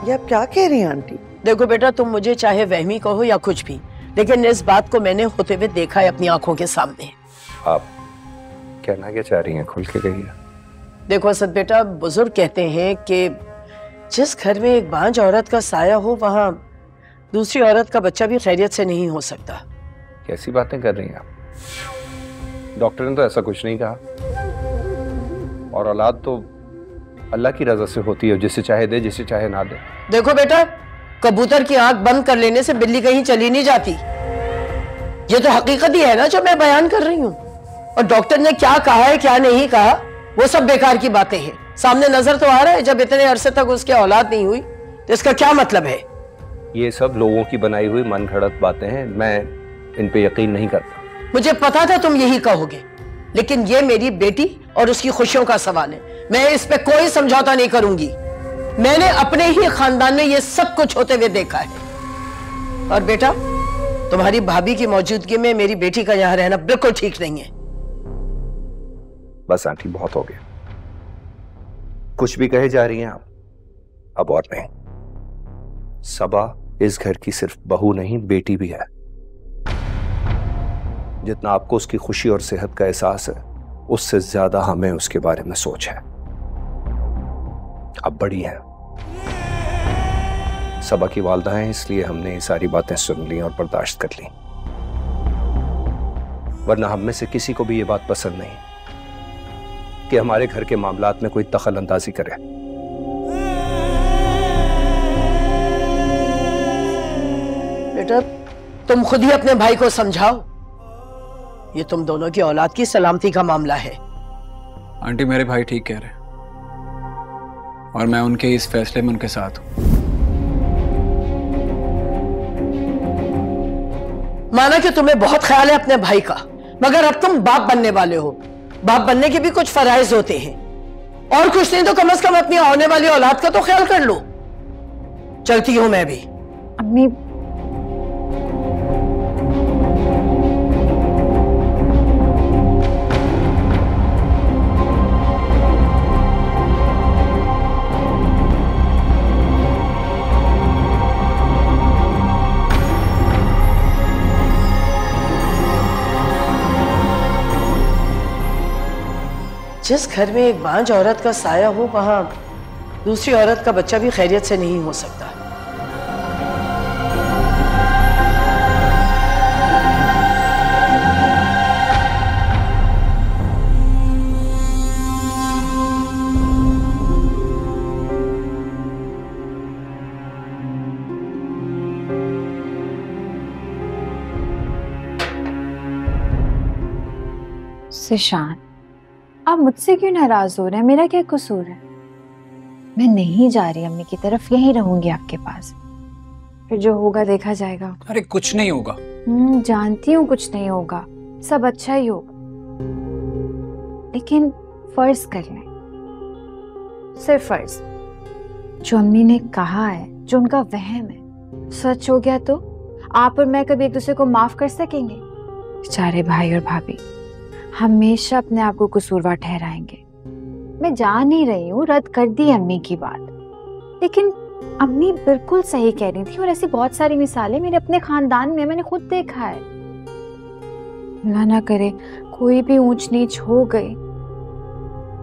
ये आप क्या कह रही हैं आंटी? देखो बेटा, तुम मुझे चाहे वहमी कहो या कुछ भी, लेकिन इस बात को मैंने होते हुए देखा है अपनी आंखों के सामने। आप कहना क्या चाह रही हैं, खुल के कहिए। देखो असद बेटा, बुजुर्ग कहते हैं कि जिस घर में एक बांझ औरत का साया हो वहां दूसरी औरत का बच्चा भी खैरियत से नहीं हो सकता। कैसी बातें कर रही हैं आप? डॉक्टर ने तो ऐसा कुछ नहीं कहा। और औलाद तो अल्लाह की रजा से होती है, जिसे चाहे दे जिसे चाहे ना दे। देखो बेटा, कबूतर की आंख बंद कर लेने से बिल्ली कहीं चली नहीं जाती। ये तो हकीकत ही है ना जो मैं बयान कर रही हूँ। और डॉक्टर ने क्या कहा है क्या नहीं कहा वो सब बेकार की बातें हैं। सामने नजर तो आ रहा है, जब इतने अरसे तक उसकी औलाद नहीं हुई तो इसका क्या मतलब है? ये सब लोगों की बनाई हुई मन घड़त बातें हैं, मैं इन पे यकीन नहीं करता। मुझे पता था तुम यही कहोगे, लेकिन ये मेरी बेटी और उसकी खुशियों का सवाल है। मैं इस पे कोई समझौता नहीं करूंगी। मैंने अपने ही खानदान में ये सब कुछ होते हुए देखा है। और बेटा, तुम्हारी भाभी की मौजूदगी में मेरी बेटी का यहाँ रहना बिल्कुल ठीक नहीं है। बस आंटी, बहुत हो गया। कुछ भी कहे जा रही हैं आप, अब और नहीं। सबा इस घर की सिर्फ बहू नहीं, बेटी भी है। जितना आपको उसकी खुशी और सेहत का एहसास है, उससे ज्यादा हमें उसके बारे में सोच है। अब बड़ी है, सबा की वालदा है, इसलिए हमने ये सारी बातें सुन ली और बर्दाश्त कर ली। वरना हम में से किसी को भी ये बात पसंद नहीं कि हमारे घर के मामलात में कोई दखल अंदाजी करे। बेटा, तुम खुद ही अपने भाई को समझाओ। ये तुम दोनों की औलाद की सलामती का मामला है। आंटी, मेरे भाई ठीक कह रहे हैं और मैं उनके इस फैसले में उनके साथ हूं। माना कि तुम्हें बहुत ख्याल है अपने भाई का, मगर अब तुम बाप बनने वाले हो। बाप बनने के भी कुछ फराइज होते हैं, और कुछ नहीं तो कम से कम अपनी आने वाली औलाद का तो ख्याल कर लो। चलती हूं मैं भी। अम्मी, जिस घर में एक बांझ औरत का साया हो, वहां दूसरी औरत का बच्चा भी खैरियत से नहीं हो सकता। ज़ीशान, आप मुझसे क्यों नाराज हो रहे हैं? मेरा क्या कसूर है? मैं नहीं जा रही अम्मी की तरफ, यहीं रहूंगी आपके पास। फिर जो होगा देखा जाएगा। अरे कुछ नहीं होगा। जानती हूँ कुछ नहीं होगा, सब अच्छा ही होगा। लेकिन फर्ज कर लें, सिर्फ फर्ज, जो अम्मी ने कहा है, जो उनका वहम है, सच हो गया तो आप और मैं कभी एक दूसरे को माफ कर सकेंगे? बेचारे भाई और भाभी हमेशा अपने आप को कसूरवार ठहराएंगे। मैं जा नहीं रही हूँ, रद्द कर दी अम्मी की बात, लेकिन अम्मी बिल्कुल सही कह रही थी और ऐसी बहुत सारी मिसालें मेरे अपने खानदान में मैंने खुद देखा है। अल्लाह ना करे कोई भी ऊंच नीच हो गई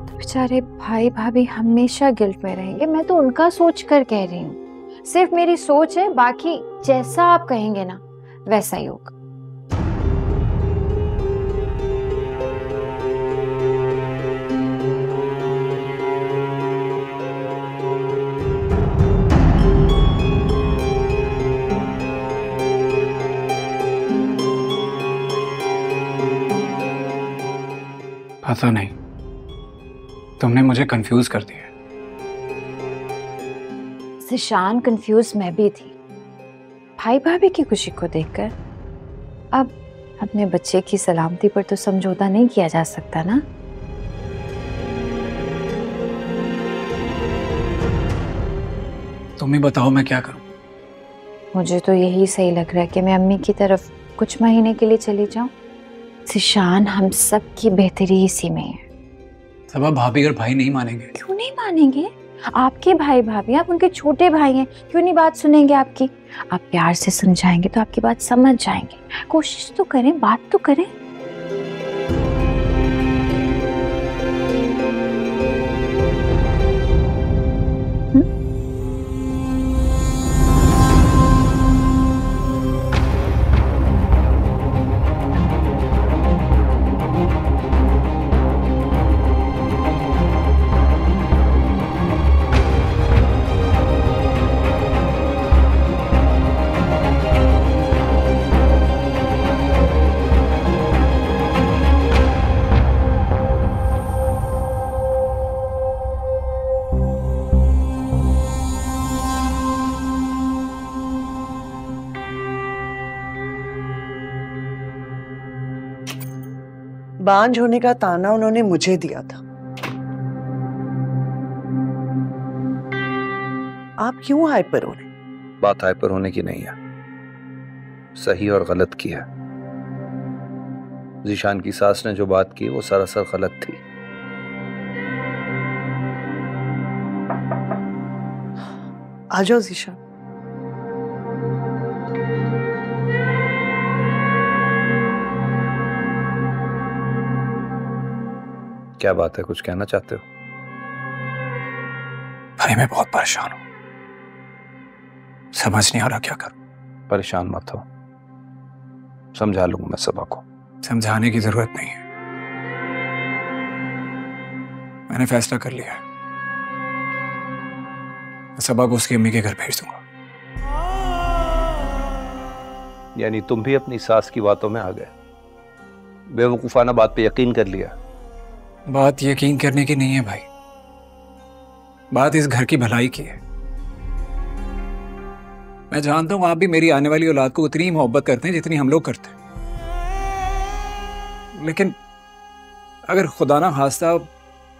तो बेचारे भाई भाभी हमेशा गिल्ट में रहेंगे। मैं तो उनका सोच कर कह रही हूँ, सिर्फ मेरी सोच है, बाकी जैसा आप कहेंगे ना वैसा ही होगा। पता नहीं, तुमने मुझे कंफ्यूज कर दिया। ज़ीशान, कंफ्यूज मैं भी थी भाई भाभी की खुशी को देखकर। अब अपने बच्चे की सलामती पर तो समझौता नहीं किया जा सकता ना। तुम ही बताओ मैं क्या करूं? मुझे तो यही सही लग रहा है कि मैं अम्मी की तरफ कुछ महीने के लिए चली जाऊं। ज़ीशान, हम सब की बेहतरी इसी में है। सबा भाभी और भाई नहीं मानेंगे। क्यों नहीं मानेंगे? आपके भाई भाभी, आप उनके छोटे भाई हैं, क्यों नहीं बात सुनेंगे आपकी? आप प्यार से समझाएंगे तो आपकी बात समझ जाएंगे। कोशिश तो करें, बात तो करें। बांझ होने का ताना उन्होंने मुझे दिया था। आप क्यों हाइपर हो रहे? बात हाइपर होने की नहीं है, सही और गलत की है। ज़ीशान की सास ने जो बात की वो सरासर गलत थी। आ जाओ ज़ीशान। क्या बात है, कुछ कहना चाहते हो? भाई मैं बहुत परेशान हूं, समझ नहीं आ रहा क्या करूं। परेशान मत हो, समझा लूंगा मैं सबा को। समझाने की जरूरत नहीं है, मैंने फैसला कर लिया है। मैं सबा को उसकी अम्मी के घर भेज दूंगा। यानी तुम भी अपनी सास की बातों में आ गए, बेवकूफाना बात पे यकीन कर लिया। बात यकीन करने की नहीं है भाई, बात इस घर की भलाई की है। मैं जानता हूं आप भी मेरी आने वाली औलाद को उतनी ही मोहब्बत करते हैं जितनी हम लोग करते हैं, लेकिन अगर खुदा ना खास्ता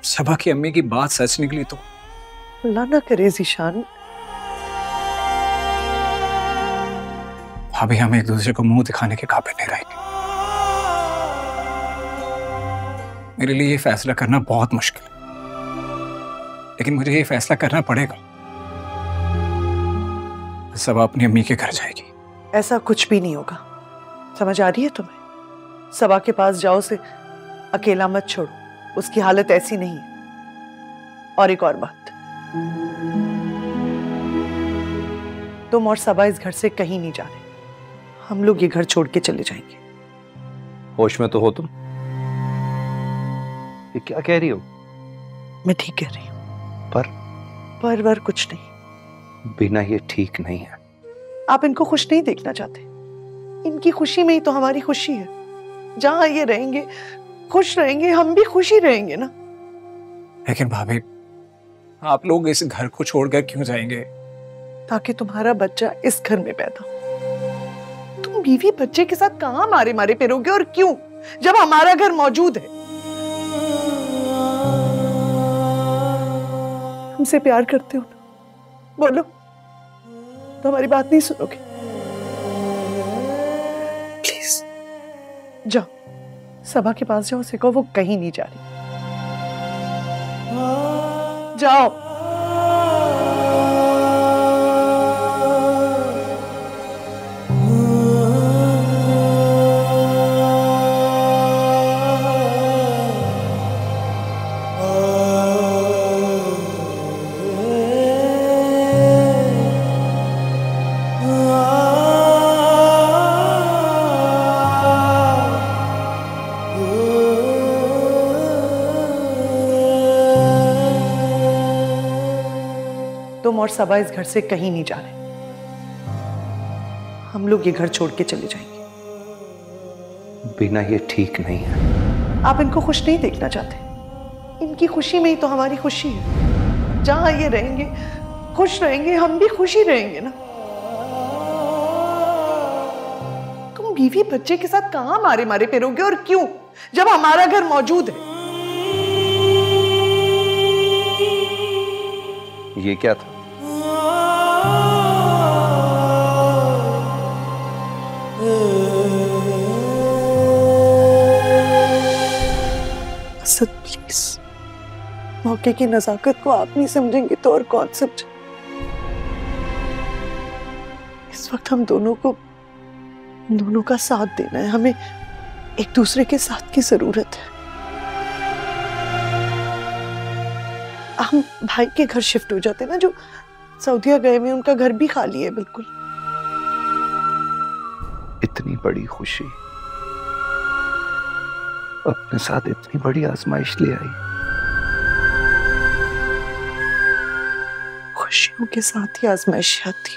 सबा की अम्मी की बात सच निकली तो? अल्लाह ना करे ज़ीशान। भाभी हम एक दूसरे को मुंह दिखाने के काबिल नहीं रहेंगे। मेरे लिए ये फैसला करना बहुत मुश्किल है, लेकिन मुझे ये फैसला करना पड़ेगा। सबा अपनी अम्मी के घर जाएगी। ऐसा कुछ भी नहीं होगा, समझ आ रही है तुम्हें? सबा के पास जाओ, से अकेला मत छोड़ो, उसकी हालत ऐसी नहीं है। और एक और बात, तुम और सबा इस घर से कहीं नहीं जा रहे, हम लोग ये घर छोड़ के चले जाएंगे। होश में तो हो तुम? ये क्या कह रही हो? मैं ठीक कह रही हूँ। पर कुछ नहीं। बिना ये ठीक नहीं है। आप इनको खुश नहीं देखना चाहते, इनकी खुशी में ही तो हमारी खुशी है। जहां ये रहेंगे, खुश रहेंगे, हम भी खुश ही रहेंगे ना। लेकिन भाभी आप लोग इस घर को छोड़कर क्यों जाएंगे? ताकि तुम्हारा बच्चा इस घर में पैदा हो। तुम बीवी बच्चे के साथ कहां मारे मारे फिरोगे, और क्यों, जब हमारा घर मौजूद है? हमसे प्यार करते हो ना? बोलो, तो हमारी बात नहीं सुनोगे? प्लीज जाओ, सबा के पास जाओ, उसे कहो वो कहीं नहीं जा रही। जाओ। तुम और सबा इस घर से कहीं नहीं जा रहे, हम लोग ये घर छोड़ के चले जाएंगे। बिना ये ठीक नहीं है। आप इनको खुश नहीं देखना चाहते, इनकी खुशी में ही तो हमारी खुशी है। जहां ये रहेंगे, खुश रहेंगे, हम भी खुश ही रहेंगे ना। तुम बीवी बच्चे के साथ कहां मारे मारे फिरोगे, और क्यों, जब हमारा घर मौजूद है? ये क्या था? असद प्लीज, मौके की नजाकत को आप नहीं समझेंगे तो और कौन समझे? इस वक्त हम दोनों का साथ देना है, हमें एक दूसरे के साथ की जरूरत है। हम भाई के घर शिफ्ट हो जाते ना, जो सऊदीया गए हुए, उनका घर भी खाली है बिल्कुल। इतनी बड़ी खुशी अपने साथ इतनी बड़ी आजमाइश ले आई। खुशियों के साथ ही आजमाइश आती।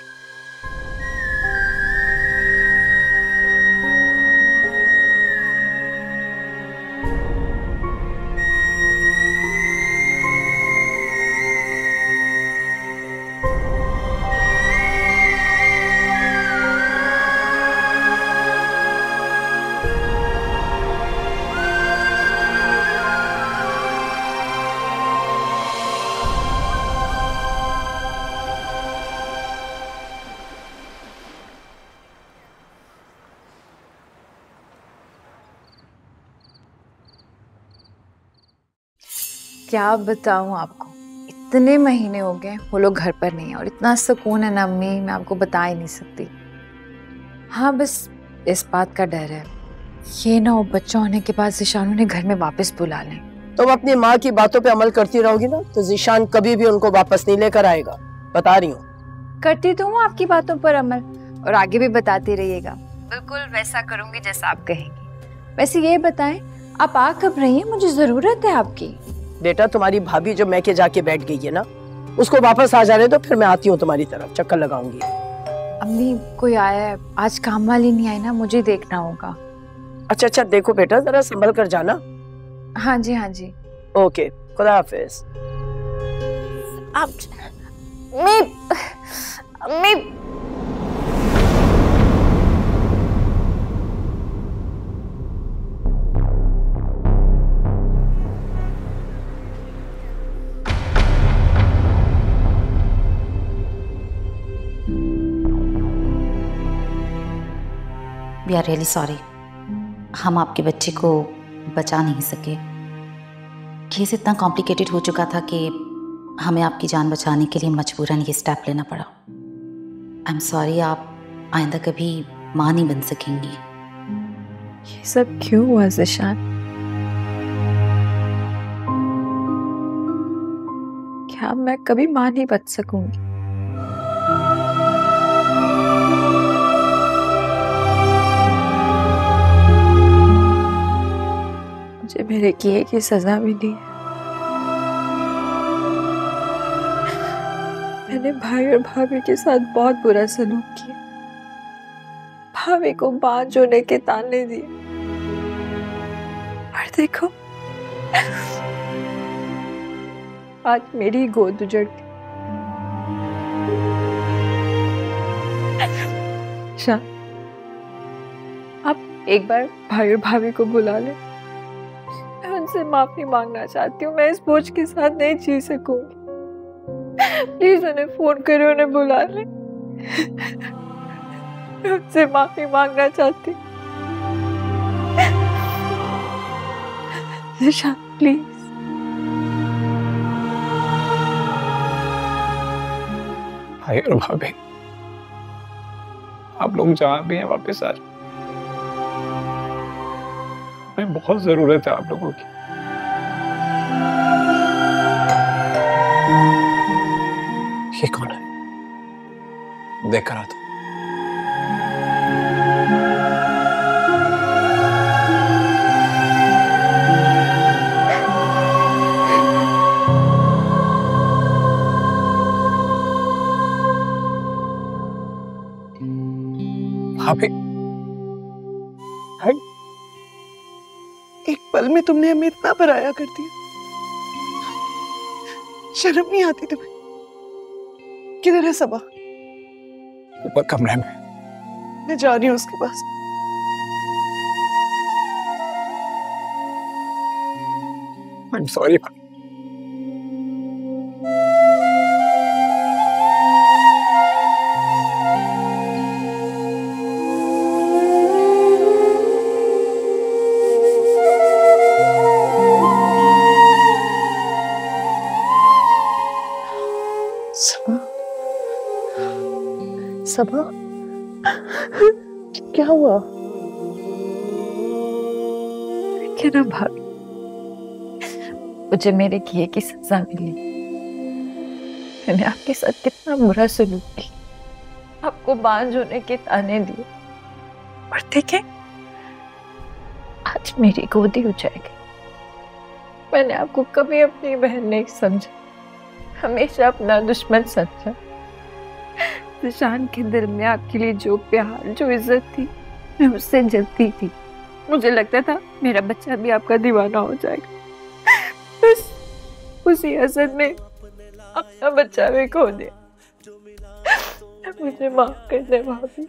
क्या बताऊं आपको, इतने महीने हो गए वो लोग घर पर नहीं है और इतना सुकून है ना अम्मी, मैं आपको बता ही नहीं सकती। हाँ बस इस बात का डर है ये ना हो बच्चा होने के बाद ज़ीशान उन्हें घर में वापस बुला लें। तुम अपनी माँ की बातों पे अमल करती रहोगी ना तो ज़ीशान कभी भी उनको वापस नहीं लेकर आएगा, बता रही हूँ। करती तो हूँ आपकी बातों पर अमल और आगे भी बताती रहिएगा। बिल्कुल वैसा करूंगी जैसा आप कहेंगी। वैसे ये बताएं आप आ कब रही हैं, मुझे जरूरत है आपकी। बेटा तुम्हारी भाभी जो मैके जाके बैठ गई है ना उसको वापस आ जाने दो, फिर मैं आती हूँ तुम्हारी तरफ, चक्कर लगाऊंगी। अम्मी कोई आया है, आज काम वाली नहीं आई ना, मुझे देखना होगा। अच्छा अच्छा देखो बेटा जरा संभल कर जाना। हाँ जी हाँ जी। ओके खुदा हाफिज। आप मैं वी आर रियली सॉरी, हम आपके बच्चे को बचा नहीं सके। केस इतना कॉम्प्लिकेटेड हो चुका था कि हमें आपकी जान बचाने के लिए मजबूरन ये स्टेप लेना पड़ा। आई एम सॉरी, आप आइंदा कभी माँ नहीं बन सकेंगी। ये सब क्यों हुआ ज़ीशान? क्या मैं कभी माँ नहीं बन सकूंगी? मुझे मेरे किए की सजा मिली है। मैंने भाई और भाभी के साथ बहुत बुरा सलूक किया, भाभी को बांझ होने के ताने दिए और देखो आज मेरी गोद उजड़ गई। शान आप एक बार भाई और भाभी को बुला ले, मैं उनसे माफी मांगना चाहती हूँ। मैं इस बोझ के साथ नहीं जी सकूंगी, प्लीज उन्हें फोन करो, उन्हें बुला ले। मैं उनसे माफी मांगना चाहती हूँ। ज़ीशान प्लीज। भाई और भाभी आप लोग जहाँ भी हैं वापस आ जाओ, हमें बहुत जरूरत है आप लोगों की। ये कौन है? देख कर आता हूं। भाभी भाई एक पल में तुमने हमें इतना पराया कर दिया, शर्म नहीं आती तुम्हें? किधर है सबा? ऊपर कमरे में। मैं जा रही हूँ उसके पास। I am sorry. सबा क्या हुआ? क्या ना भाभी, मुझे मेरे किए की सजा मिली। मैंने आपके साथ कितना बुरा सलूक किया, आपको बांझ होने के ताने दिए और देखें आज मेरी गोदी उजाड़ गई। मैंने आपको कभी अपनी बहन नहीं समझा, हमेशा अपना दुश्मन समझा। ज़ीशान के दिल में आपके लिए जो प्यार जो इज्जत थी मैं उससे जलती थी। मुझे लगता था मेरा बच्चा भी आपका दीवाना हो जाएगा, बस उसी हसद में अपना बच्चा भी खो दिया। मुझे माफ कर दे भाभी,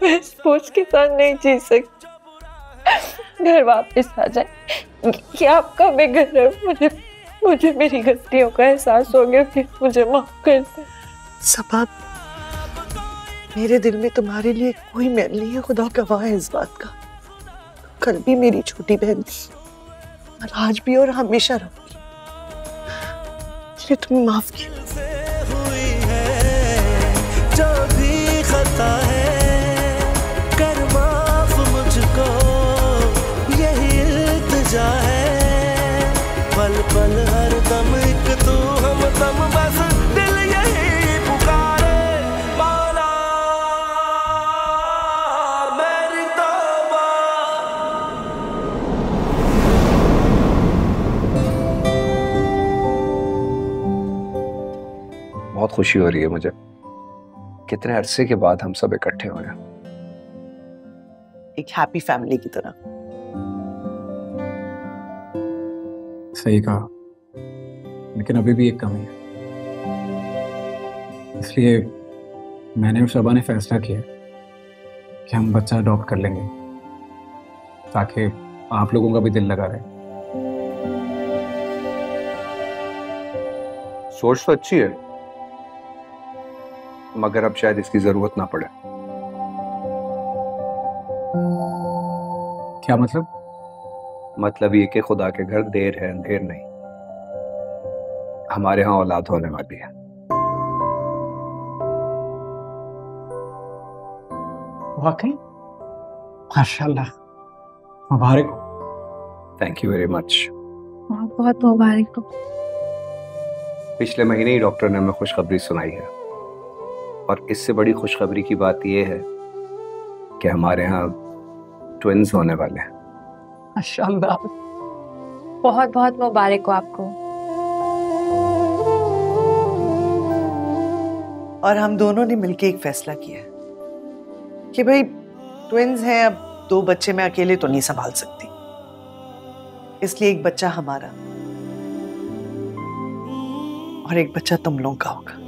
मैं इस बोझ के साथ नहीं जी सकती। घर वापस आ जाए, ये आपका भी घर है। मुझे मेरी गलतियों का एहसास हो गया, फिर मुझे माफ कर दे। सबा मेरे दिल में तुम्हारे लिए कोई मैल नहीं है, खुदा गवाह है इस बात का। कल भी मेरी छोटी बहन थी और आज भी और हमेशा रहूंगी। इसलिए तुम्हें माफ किया। जो भी खता है कर माफ मुझको, यही इल्तिजा है। पल पल हर दम एक तू हम दम, बस दिल यही पुकारे मौला मेरी तौबा। बहुत खुशी हो रही है मुझे, कितने अरसे के बाद हम सब इकट्ठे हुए हैं। एक हैप्पी फैमिली की तरह। सही कहा, लेकिन अभी भी एक कमी है। इसलिए मैंने और शबा ने फैसला किया कि हम बच्चा अडॉप्ट कर लेंगे, ताकि आप लोगों का भी दिल लगा रहे। सोच तो अच्छी है, मगर अब शायद इसकी जरूरत ना पड़े। क्या मतलब? मतलब ये कि खुदा के घर देर है अंधेर नहीं, हमारे यहाँ औलाद होने वाली है। वाकई? माशाल्लाह, मुबारक हो। Thank you very much. बहुत बहुत मुबारक हो। पिछले महीने ही डॉक्टर ने हमें खुशखबरी सुनाई है, और इससे बड़ी खुशखबरी की बात यह है कि हमारे यहाँ ट्विन्स होने वाले हैं। माशाल्लाह, बहुत बहुत मुबारक हो आपको। और हम दोनों ने मिलकर एक फैसला किया है कि भाई ट्विन्स हैं, अब 2 बच्चे मैं अकेले तो नहीं संभाल सकती, इसलिए एक बच्चा हमारा और एक बच्चा तुम लोगों का होगा।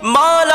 मौला